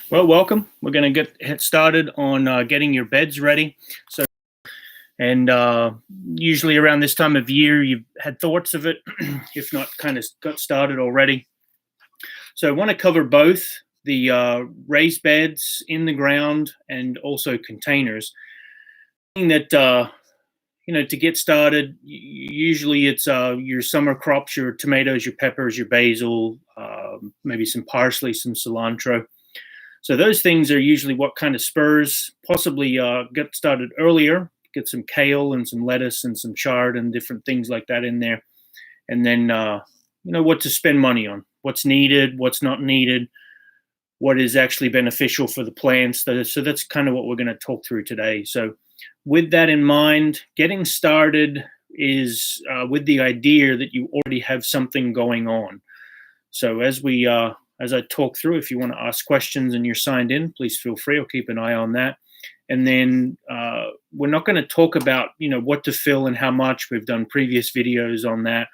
Well, welcome. We're going to get started on getting your beds ready. And usually around this time of year, you've had thoughts of it, if not kind of got started already. So I want to cover both the raised beds in the ground and also containers. That to get started, usually it's your summer crops, your tomatoes, your peppers, your basil, maybe some parsley, some cilantro. So those things are usually what kind of spurs, possibly get started earlier, get some kale and some lettuce and some chard and different things like that in there. And then, what to spend money on, what's needed, what's not needed, what is actually beneficial for the plants. So that's kind of what we're going to talk through today. So with that in mind, getting started is with the idea that you already have something going on. So as I talk through, if you want to ask questions and you're signed in, please feel free. I'll keep an eye on that. And then we're not going to talk about, what to fill and how much. We've done previous videos on that.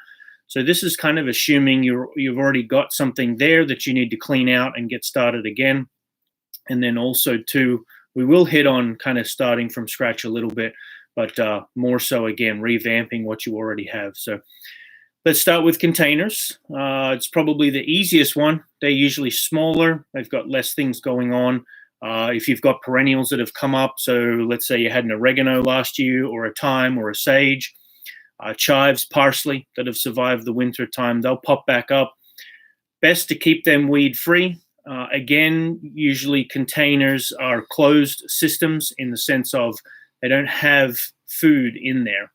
So this is kind of assuming you've already got something there that you need to clean out and get started again. And then also too, we will hit on kind of starting from scratch a little bit, but more so again, revamping what you already have. So let's start with containers. It's probably the easiest one. They're usually smaller. They've got less things going on. If you've got perennials that have come up, so let's say you had an oregano last year or a thyme or a sage, chives, parsley that have survived the winter time, they'll pop back up. Best to keep them weed free. Again, usually containers are closed systems in the sense of they don't have food in there.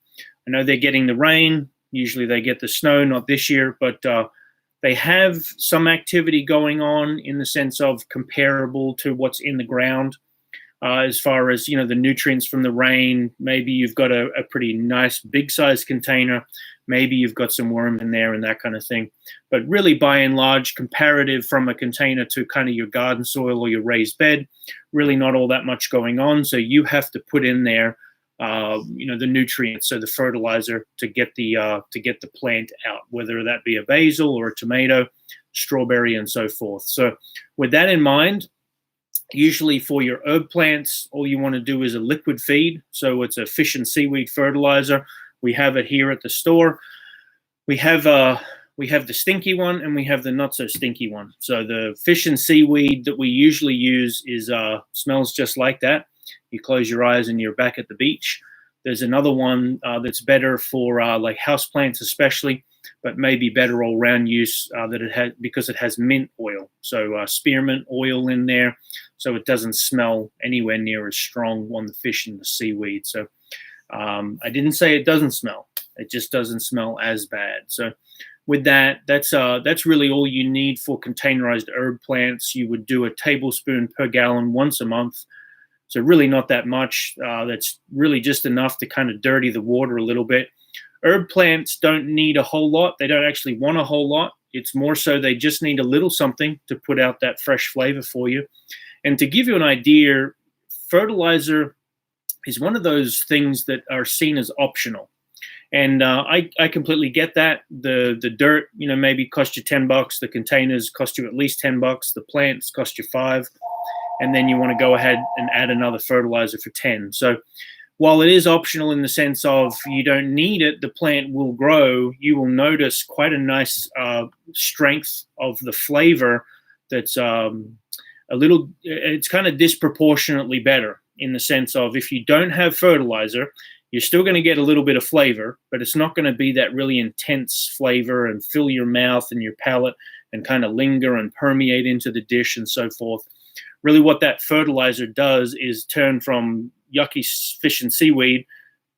I know they're getting the rain. Usually they get the snow, not this year, but they have some activity going on in the sense of comparable to what's in the ground. As far as, the nutrients from the rain, maybe you've got a pretty nice big size container. Maybe you've got some worm in there and that kind of thing. But really, by and large, comparative from a container to kind of your garden soil or your raised bed, really not all that much going on. So you have to put in there the nutrients, so the fertilizer to get the plant out, whether that be a basil or a tomato, strawberry, and so forth. So with that in mind, usually for your herb plants, all you want to do is a liquid feed. So it's a fish and seaweed fertilizer. We have it here at the store. We have the stinky one and we have the not so stinky one. So the fish and seaweed that we usually use is smells just like that. You close your eyes and you're back at the beach. There's another one that's better for like houseplants especially, but maybe better all-round use because it has mint oil. So spearmint oil in there, so it doesn't smell anywhere near as strong on the fish and the seaweed. So I didn't say it doesn't smell. It just doesn't smell as bad. So with that, that's really all you need for containerized herb plants. You would do a tablespoon per gallon once a month. So really not that much. That's really just enough to kind of dirty the water a little bit. Herb plants don't need a whole lot. They don't actually want a whole lot. It's more so they just need a little something to put out that fresh flavor for you. And to give you an idea, fertilizer is one of those things that are seen as optional. And I completely get that. The dirt, maybe cost you $10. The containers cost you at least $10. The plants cost you $5. And then you want to go ahead and add another fertilizer for 10. So while it is optional in the sense of you don't need it, the plant will grow. You will notice quite a nice strength of the flavor that's it's kind of disproportionately better in the sense of if you don't have fertilizer, you're still going to get a little bit of flavor, but it's not going to be that really intense flavor and fill your mouth and your palate and kind of linger and permeate into the dish and so forth. Really what that fertilizer does is turn from yucky fish and seaweed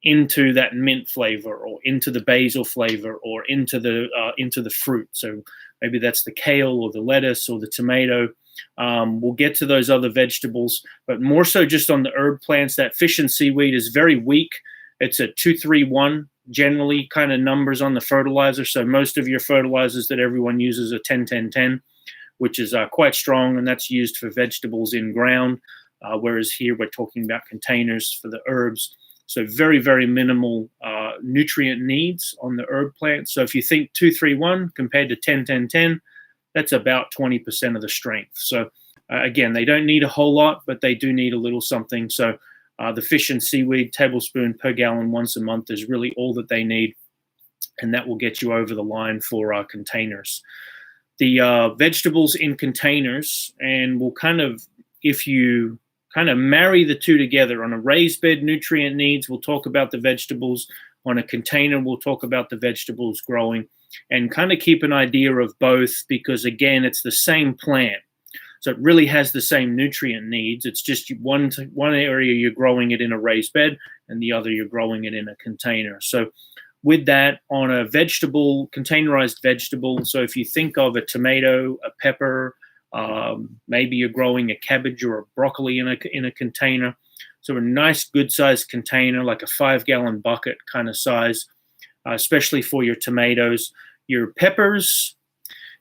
into that mint flavor or into the basil flavor or into the fruit. So maybe that's the kale or the lettuce or the tomato. We'll get to those other vegetables, but more so just on the herb plants, that fish and seaweed is very weak. It's a 2-3-1 generally kind of numbers on the fertilizer. So most of your fertilizers that everyone uses are 10-10-10. Which is quite strong, and that's used for vegetables in ground, whereas here we're talking about containers for the herbs. So very, very minimal nutrient needs on the herb plant. So if you think 2-3-1 compared to 10-10-10, that's about 20% of the strength. So Again, they don't need a whole lot, but they do need a little something. So the fish and seaweed tablespoon per gallon once a month is really all that they need, and that will get you over the line for containers. The vegetables in containers, and we'll kind of, if you kind of marry the two together, on a raised bed nutrient needs, we'll talk about the vegetables. On a container, we'll talk about the vegetables growing, and kind of keep an idea of both, because again, it's the same plant. So it really has the same nutrient needs. It's just one area you're growing it in a raised bed, and the other you're growing it in a container. So with that, on a vegetable, containerized vegetable, so if you think of a tomato, a pepper, maybe you're growing a cabbage or a broccoli in a container. So a nice, good-sized container, like a 5-gallon bucket kind of size, especially for your tomatoes. Your peppers,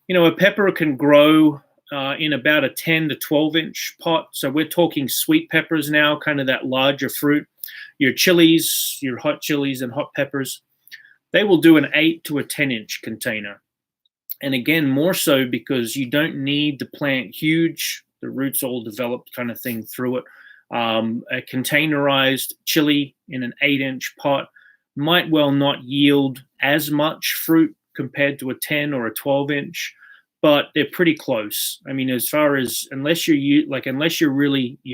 a pepper can grow in about a 10 to 12-inch pot. So we're talking sweet peppers now, kind of that larger fruit. Your chilies, your hot chilies and hot peppers, they will do an 8 to a 10-inch container. And again, more so because you don't need the plant huge. The roots all developed kind of thing through it. A containerized chili in an 8-inch pot might well not yield as much fruit compared to a 10 or a 12-inch, but they're pretty close. I mean, as far as, unless you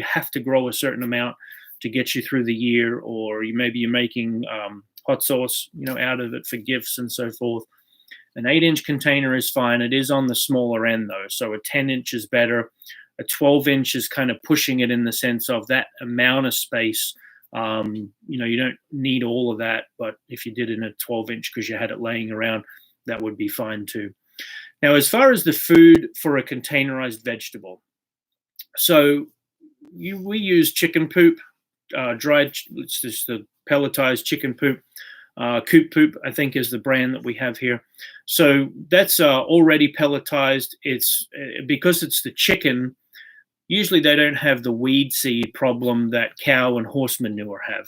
have to grow a certain amount to get you through the year, or maybe you're making hot sauce, out of it for gifts and so forth. An 8-inch container is fine. It is on the smaller end though. So a 10-inch is better. A 12-inch is kind of pushing it in the sense of that amount of space. You don't need all of that, but if you did it in a 12-inch because you had it laying around, that would be fine too. Now, as far as the food for a containerized vegetable, so we use chicken poop, it's just the pelletized chicken poop. Coop Poop, I think, is the brand that we have here. So that's already pelletized. It's because it's the chicken. Usually they don't have the weed seed problem that cow and horse manure have.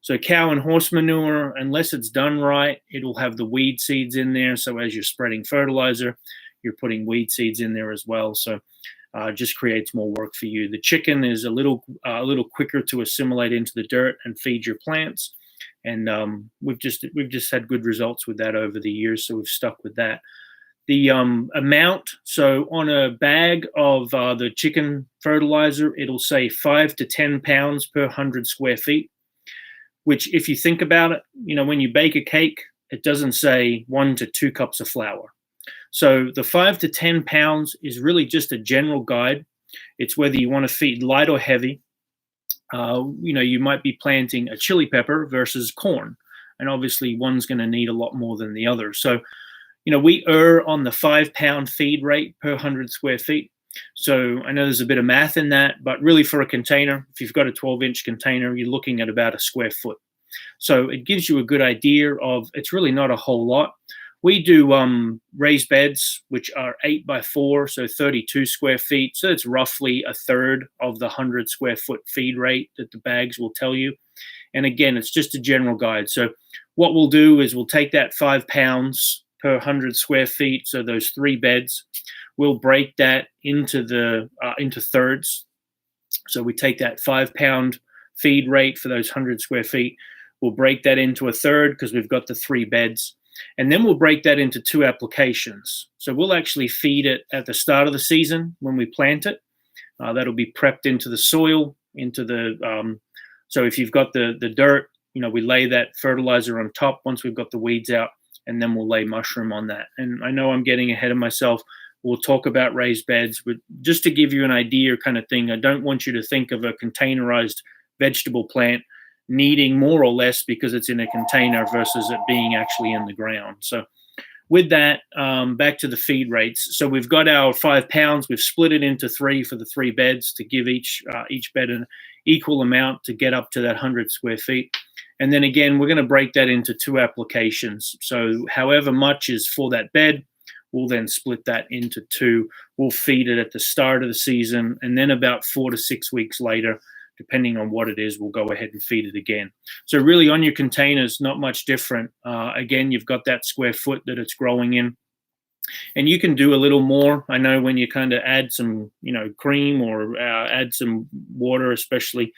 So cow and horse manure, unless it's done right, it'll have the weed seeds in there. So as you're spreading fertilizer, you're putting weed seeds in there as well. So just creates more work for you. The chicken is a little quicker to assimilate into the dirt and feed your plants. And we've just had good results with that over the years, so we've stuck with that. The amount, so on a bag of the chicken fertilizer, it'll say 5 to 10 pounds per 100 square feet, which if you think about it, when you bake a cake, it doesn't say 1 to 2 cups of flour. So the 5 to 10 pounds is really just a general guide. It's whether you want to feed light or heavy. You might be planting a chili pepper versus corn, and obviously one's going to need a lot more than the other. So, we err on the 5-pound feed rate per 100 square feet. So I know there's a bit of math in that, but really for a container, if you've got a 12-inch container, you're looking at about a square foot. So it gives you a good idea of, it's really not a whole lot. We do raised beds, which are 8 by 4, so 32 square feet. So it's roughly a third of the 100 square foot feed rate that the bags will tell you. And again, it's just a general guide. So what we'll do is we'll take that 5 pounds per 100 square feet, so those 3 beds. We'll break that into thirds. So we take that 5-pound feed rate for those 100 square feet. We'll break that into a third because we've got the 3 beds. And then we'll break that into 2 applications. So we'll actually feed it at the start of the season when we plant it. That'll be prepped into the soil, so if you've got the dirt, we lay that fertilizer on top once we've got the weeds out, and then we'll lay mushroom on that. And I know I'm getting ahead of myself. We'll talk about raised beds, but just to give you an idea kind of thing, I don't want you to think of a containerized vegetable plant needing more or less because it's in a container versus it being actually in the ground. So with that, back to the feed rates. So we've got our 5 pounds. We've split it into 3 for the 3 beds to give each bed an equal amount to get up to that 100 square feet. And then again, we're going to break that into 2 applications. So however much is for that bed, we'll then split that into 2. We'll feed it at the start of the season, and then about 4 to 6 weeks later, depending on what it is, we'll go ahead and feed it again. So really on your containers, not much different. Again, you've got that square foot that it's growing in. And you can do a little more. I know when you kind of add some, cream or add some water, especially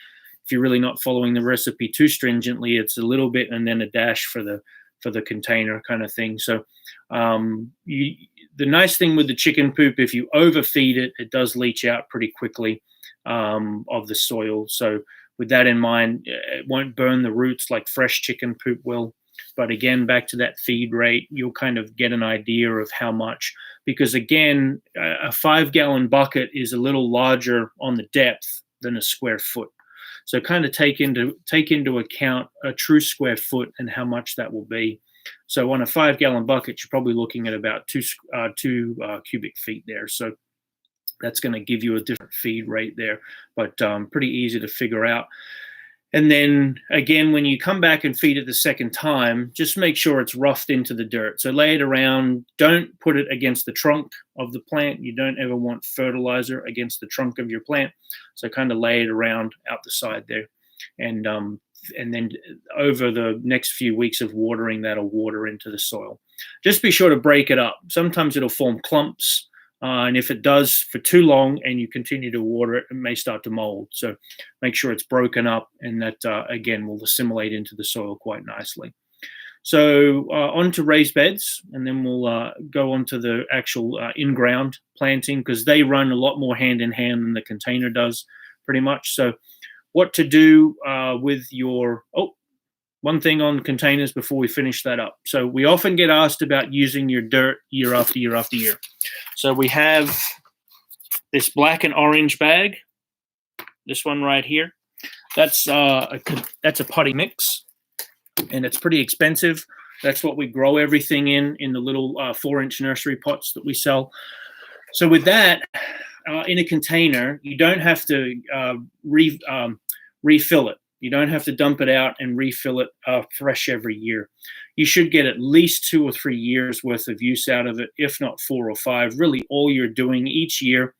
if you're really not following the recipe too stringently, it's a little bit and then a dash for the container kind of thing. So the nice thing with the chicken poop, if you overfeed it, it does leach out pretty quickly of the soil. So with that in mind, it won't burn the roots like fresh chicken poop will. But again, back to that feed rate, you'll kind of get an idea of how much, because again, a 5-gallon bucket is a little larger on the depth than a square foot. So kind of take into account a true square foot and how much that will be. So on a 5-gallon bucket, you're probably looking at about two cubic feet there. So that's going to give you a different feed rate there, but pretty easy to figure out. And then again, when you come back and feed it the second time, just make sure it's roughed into the dirt. So lay it around. Don't put it against the trunk of the plant. You don't ever want fertilizer against the trunk of your plant. So kind of lay it around out the side there. And then over the next few weeks of watering, that'll water into the soil. Just be sure to break it up. Sometimes it'll form clumps. And if it does for too long and you continue to water it, it may start to mold. So make sure it's broken up, and that, again, will assimilate into the soil quite nicely. So on to raised beds, and then we'll go on to the actual in-ground planting, because they run a lot more hand in hand than the container does pretty much. So what to do with your... one thing on containers before we finish that up. So we often get asked about using your dirt year after year after year. So we have this black and orange bag, this one right here. That's a potting mix, and it's pretty expensive. That's what we grow everything in the little 4-inch nursery pots that we sell. So with that, in a container, you don't have to refill it. You don't have to dump it out and refill it fresh every year. You should get at least 2 or 3 years worth of use out of it, if not 4 or 5. Really, all you're doing each year,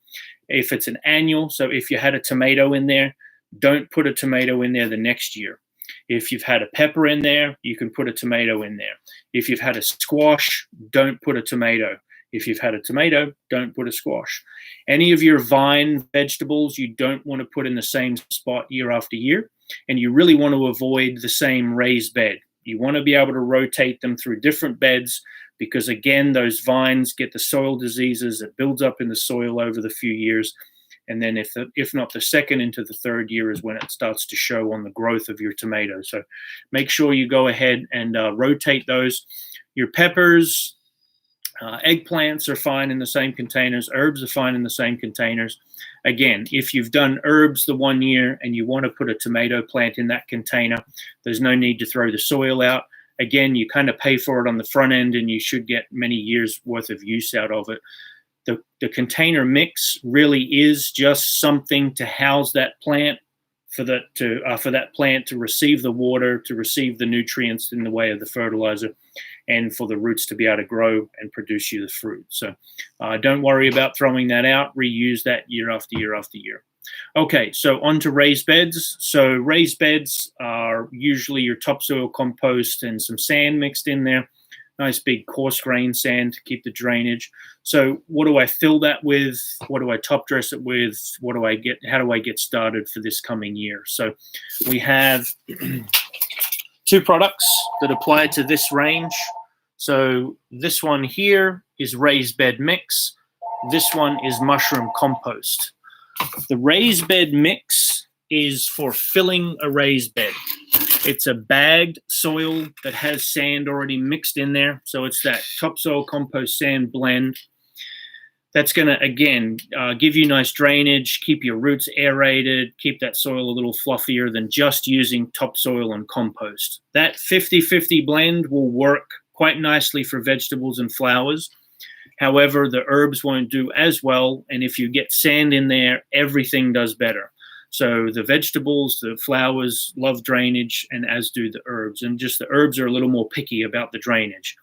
if it's an annual, so if you had a tomato in there, don't put a tomato in there the next year. If you've had a pepper in there, you can put a tomato in there. If you've had a squash, don't put a tomato. If you've had a tomato, don't put a squash. Any of your vine vegetables, you don't want to put in the same spot year after year. And you really want to avoid the same raised bed. You want to be able to rotate them through different beds, because again, those vines get the soil diseases. It builds up in the soil over the few years. And then if not the second into the third year is when it starts to show on the growth of your tomatoes. So make sure you go ahead and rotate those. Your peppers, eggplants are fine in the same containers. Herbs are fine in the same containers. Again, if you've done herbs the one year and you want to put a tomato plant in that container, there's no need to throw the soil out. Again, you kind of pay for it on the front end, and you should get many years worth of use out of it. The container mix really is just something to house that plant, for that plant to receive the water, to receive the nutrients in the way of the fertilizer, and for the roots to be able to grow and produce you the fruit. So don't worry about throwing that out. Reuse that year after year after year. Okay, so on to raised beds. So raised beds are usually your topsoil compost and some sand mixed in there. Nice big coarse grain sand to keep the drainage. So what do I fill that with? What do I top dress it with? How do I get started for this coming year? So we have 2 products that apply to this range. So this one here is raised bed mix. This one is mushroom compost. The raised bed mix is for filling a raised bed. It's a bagged soil that has sand already mixed in there. So it's that topsoil compost sand blend. That's going to, again, give you nice drainage, keep your roots aerated, keep that soil a little fluffier than just using topsoil and compost. That 50-50 blend will work quite nicely for vegetables and flowers. However, the herbs won't do as well. And if you get sand in there, everything does better. So the vegetables, the flowers love drainage, and as do the herbs. And just the herbs are a little more picky about the drainage.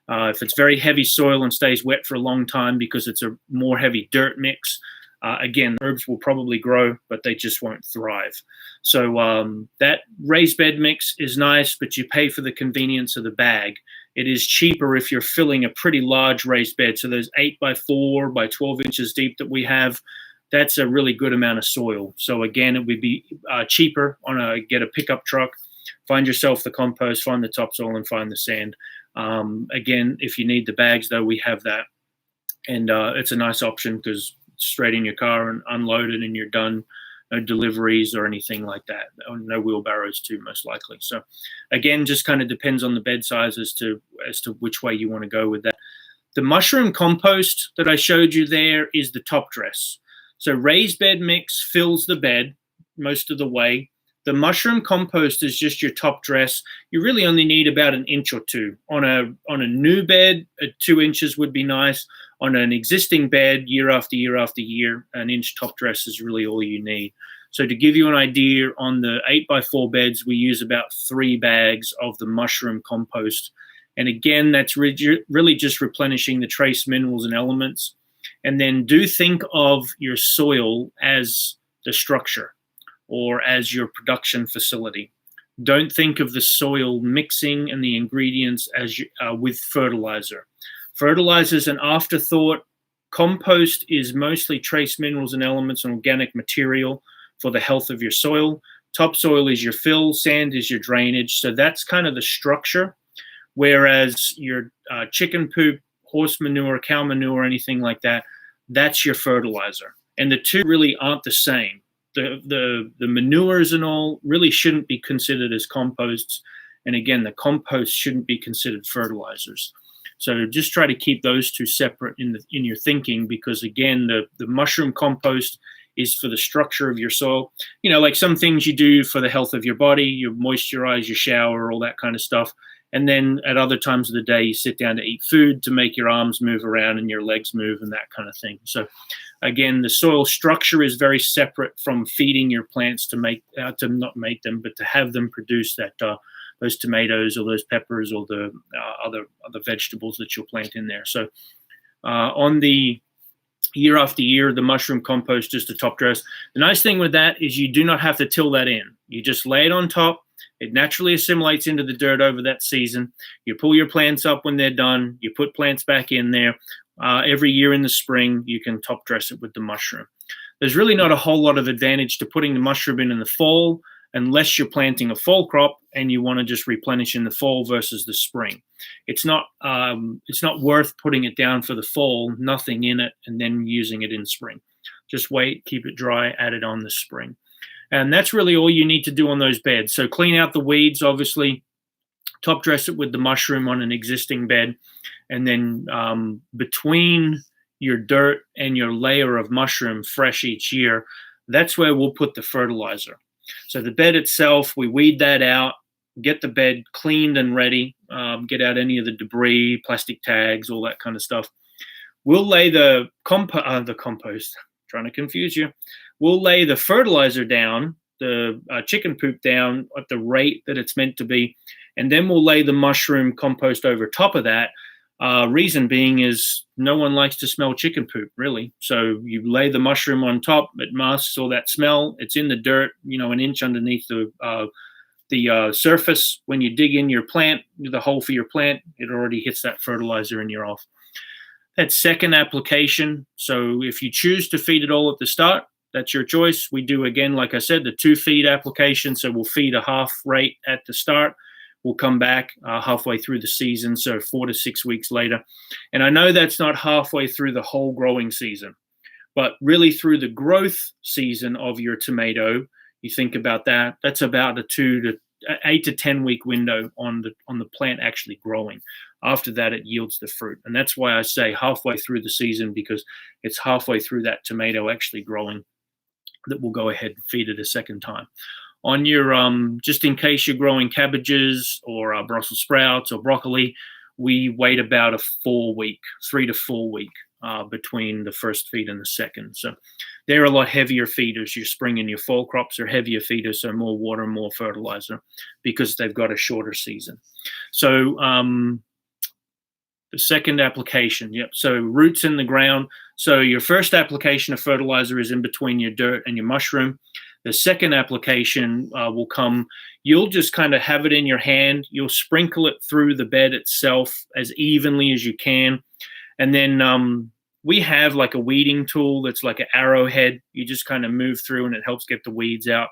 If it's very heavy soil and stays wet for a long time because it's a more heavy dirt mix, Again, herbs will probably grow, but they just won't thrive. So that raised bed mix is nice, but you pay for the convenience of the bag. It is cheaper if you're filling a pretty large raised bed. So those 8x4 by 12 inches deep that we have, that's a really good amount of soil. So again, it would be cheaper get a pickup truck, find yourself the compost, find the topsoil, and find the sand. Again, if you need the bags, though, we have that. And it's a nice option because straight in your car and unload it and you're done. No deliveries or anything like that. No wheelbarrows too, most likely. So again, just kind of depends on the bed size as to which way you want to go with that. The mushroom compost that I showed you there is the top dress. So raised bed mix fills the bed most of the way. The mushroom compost is just your top dress. You really only need about an inch or two. On a new bed, 2 inches would be nice. On an existing bed, year after year after year, an inch top dress is really all you need. So to give you an idea, on the 8x4 beds, we use about 3 bags of the mushroom compost. And again, that's really just replenishing the trace minerals and elements. And then do think of your soil as the structure or as your production facility. Don't think of the soil mixing and the ingredients as with fertilizer. Fertilizer is an afterthought. Compost is mostly trace minerals and elements and organic material for the health of your soil. Topsoil is your fill, sand is your drainage. So that's kind of the structure. Whereas your chicken poop, horse manure, cow manure, anything like that, that's your fertilizer. And the two really aren't the same. The manures and all really shouldn't be considered as composts. And again, the compost shouldn't be considered fertilizers. So just try to keep those two separate in your thinking, because again, the mushroom compost is for the structure of your soil. You know, like some things you do for the health of your body, you moisturize, you shower, all that kind of stuff. And then at other times of the day, you sit down to eat food to make your arms move around and your legs move and that kind of thing. So again, the soil structure is very separate from feeding your plants to not make them, but to have them produce that those tomatoes or those peppers or the other vegetables that you'll plant in there. So on the year after year, the mushroom compost, just a top dress. The nice thing with that is you do not have to till that in. You just lay it on top. It naturally assimilates into the dirt over that season. You pull your plants up when they're done. You put plants back in there. Every year in the spring, you can top dress it with the mushroom. There's really not a whole lot of advantage to putting the mushroom in the fall, unless you're planting a fall crop and you want to just replenish in the fall versus the spring. It's not worth putting it down for the fall, nothing in it, and then using it in spring. Just wait, keep it dry, add it on the spring. And that's really all you need to do on those beds. So clean out the weeds, obviously, top dress it with the mushroom on an existing bed, and then between your dirt and your layer of mushroom fresh each year, that's where we'll put the fertilizer. So the bed itself, we weed that out, get the bed cleaned and ready, get out any of the debris, plastic tags, all that kind of stuff. We'll lay the compost, trying to confuse you. We'll lay the fertilizer down, the chicken poop down at the rate that it's meant to be, and then we'll lay the mushroom compost over top of that. Reason being is no one likes to smell chicken poop, really. So you lay the mushroom on top, it masks all that smell. It's in the dirt, an inch underneath the surface. When you dig in your plant, the hole for your plant, it already hits that fertilizer and you're off. That second application, so if you choose to feed it all at the start, that's your choice. We do, again, like I said, the 2-feed application. So we'll feed a half rate at the start. We'll come back halfway through the season, so 4 to 6 weeks later. And I know that's not halfway through the whole growing season, but really through the growth season of your tomato, you think about that. That's about a 8 to 10 week window on the plant actually growing. After that, it yields the fruit. And that's why I say halfway through the season, because it's halfway through that tomato actually growing that we'll go ahead and feed it a second time. On your, just in case you're growing cabbages or Brussels sprouts or broccoli, we wait about a 3 to 4 week between the first feed and the second. So they're a lot heavier feeders. Your spring and your fall crops are heavier feeders, so more water, more fertilizer, because they've got a shorter season. So second application. Yep. So roots in the ground. So your first application of fertilizer is in between your dirt and your mushroom. The second application will come. You'll just kind of have it in your hand. You'll sprinkle it through the bed itself as evenly as you can. And then we have like a weeding tool that's like an arrowhead. You just kind of move through and it helps get the weeds out.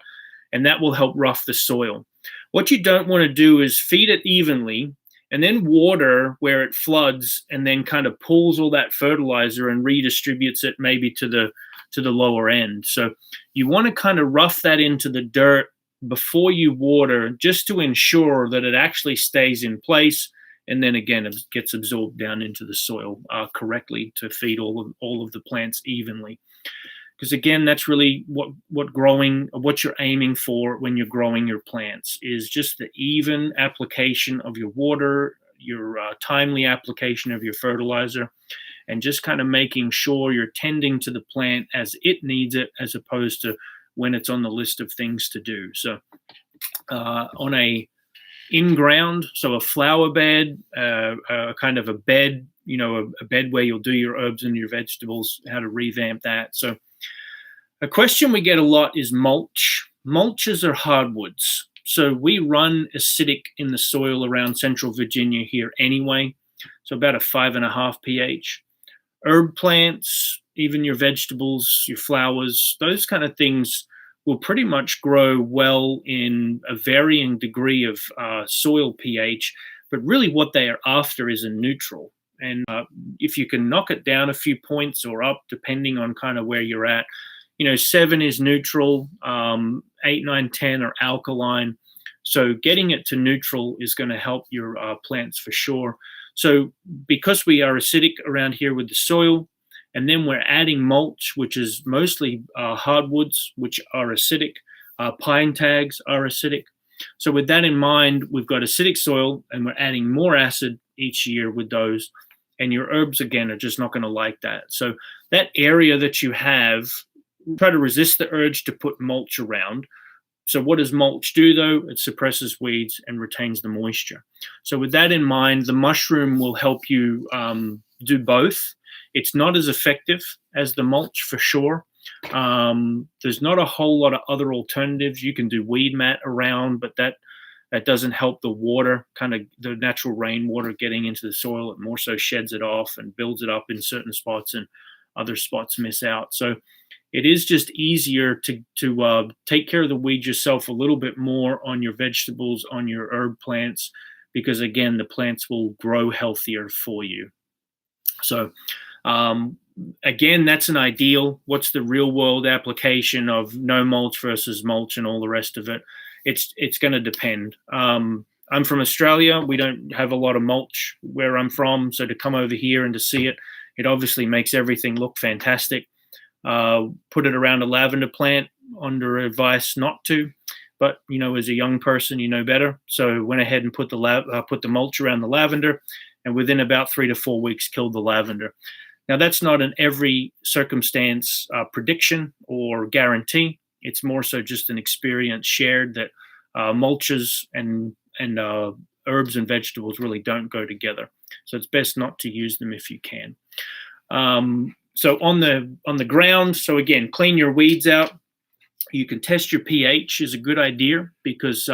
And that will help rough the soil. What you don't want to do is feed it evenly and then water where it floods and then kind of pulls all that fertilizer and redistributes it maybe to the lower end. So you want to kind of rough that into the dirt before you water, just to ensure that it actually stays in place. And then again, it gets absorbed down into the soil correctly to feed all of the plants evenly. Because again, that's really what you're aiming for when you're growing your plants, is just the even application of your water, your timely application of your fertilizer, and just kind of making sure you're tending to the plant as it needs it, as opposed to when it's on the list of things to do. So on a in-ground, so a flower bed, kind of a bed, a bed where you'll do your herbs and your vegetables, how to revamp that. So a question we get a lot is mulch. Mulches are hardwoods. So we run acidic in the soil around Central Virginia here anyway. So about a 5.5 pH. Herb plants, even your vegetables, your flowers, those kind of things will pretty much grow well in a varying degree of soil pH. But really what they are after is a neutral. And if you can knock it down a few points or up, depending on kind of where you're at, 7 is neutral, 8, 9, 10 are alkaline. So getting it to neutral is going to help your plants for sure. So because we are acidic around here with the soil, and then we're adding mulch, which is mostly hardwoods, which are acidic. Pine tags are acidic. So with that in mind, we've got acidic soil, and we're adding more acid each year with those. And your herbs, again, are just not going to like that. So that area that you have, try to resist the urge to put mulch around. So what does mulch do, though? It suppresses weeds and retains the moisture. So with that in mind, the mushroom will help you do both. It's not as effective as the mulch for sure. There's not a whole lot of other alternatives. You can do weed mat around, but that doesn't help the water, kind of the natural rainwater getting into the soil. It more so sheds it off and builds it up in certain spots, and other spots miss out. So it is just easier to take care of the weeds yourself a little bit more on your vegetables, on your herb plants, because again, the plants will grow healthier for you. So again, that's an ideal. What's the real world application of no mulch versus mulch and all the rest of it? It's going to depend. I'm from Australia. We don't have a lot of mulch where I'm from. So to come over here and to see it, it obviously makes everything look fantastic. Put it around a lavender plant under advice not to, but as a young person, you know better. So went ahead and put the mulch around the lavender, and within about 3 to 4 weeks killed the lavender. Now that's not an every circumstance prediction or guarantee. It's more so just an experience shared that mulches and herbs and vegetables really don't go together. So it's best not to use them if you can. So on the ground, so again, clean your weeds out. You can test your pH is a good idea, because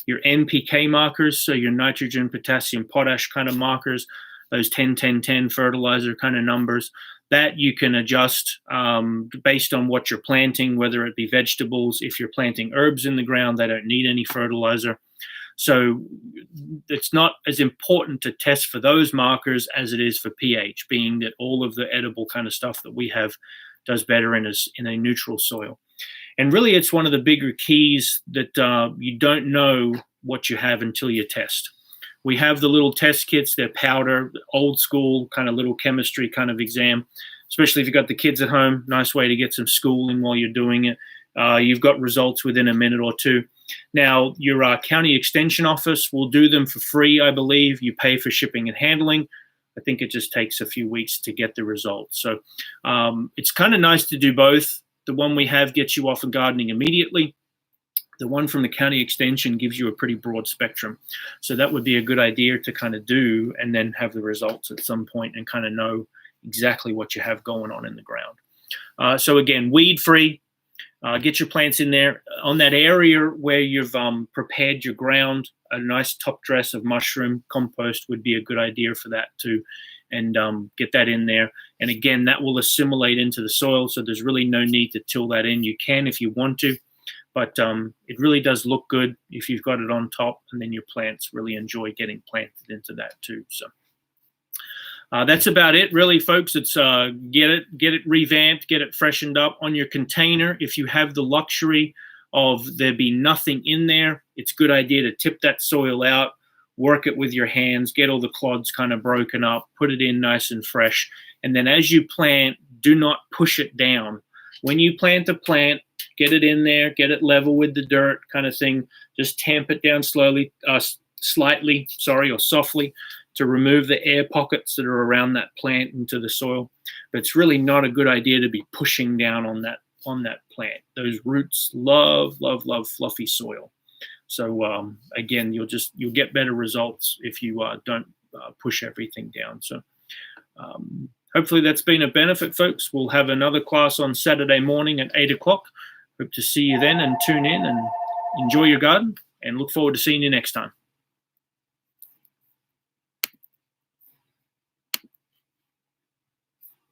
your NPK markers, so your nitrogen, potassium, potash kind of markers, those 10, 10, 10 fertilizer kind of numbers, that you can adjust based on what you're planting, whether it be vegetables. If you're planting herbs in the ground, they don't need any fertilizer. So it's not as important to test for those markers as it is for pH, being that all of the edible kind of stuff that we have does better in a neutral soil. And really, it's one of the bigger keys that you don't know what you have until you test. We have the little test kits, they're powder, old school kind of little chemistry kind of exam, especially if you've got the kids at home. Nice way to get some schooling while you're doing it. You've got results within a minute or two. Now, your county extension office will do them for free, I believe. You pay for shipping and handling. I think it just takes a few weeks to get the results. So it's kind of nice to do both. The one we have gets you off of gardening immediately. The one from the county extension gives you a pretty broad spectrum. So that would be a good idea to kind of do, and then have the results at some point and kind of know exactly what you have going on in the ground. So again, weed free. Get your plants in there. On that area where you've prepared your ground, a nice top dress of mushroom compost would be a good idea for that too. And get that in there. And again, that will assimilate into the soil, so there's really no need to till that in. You can if you want to, but it really does look good if you've got it on top, and then your plants really enjoy getting planted into that too. So that's about it, really, folks. It's get it revamped, get it freshened up on your container. If you have the luxury of there be nothing in there, it's a good idea to tip that soil out, work it with your hands, get all the clods kind of broken up, put it in nice and fresh. And then as you plant, do not push it down. When you plant a plant, get it in there, get it level with the dirt kind of thing. Just tamp it down slightly, or softly, to remove the air pockets that are around that plant into the soil. But it's really not a good idea to be pushing down on that plant. Those roots love fluffy soil. So again, you'll get better results if you don't push everything down. So hopefully that's been a benefit, folks. We'll have another class on Saturday morning at 8 o'clock. Hope to see you then, and tune in and enjoy your garden, and look forward to seeing you next time.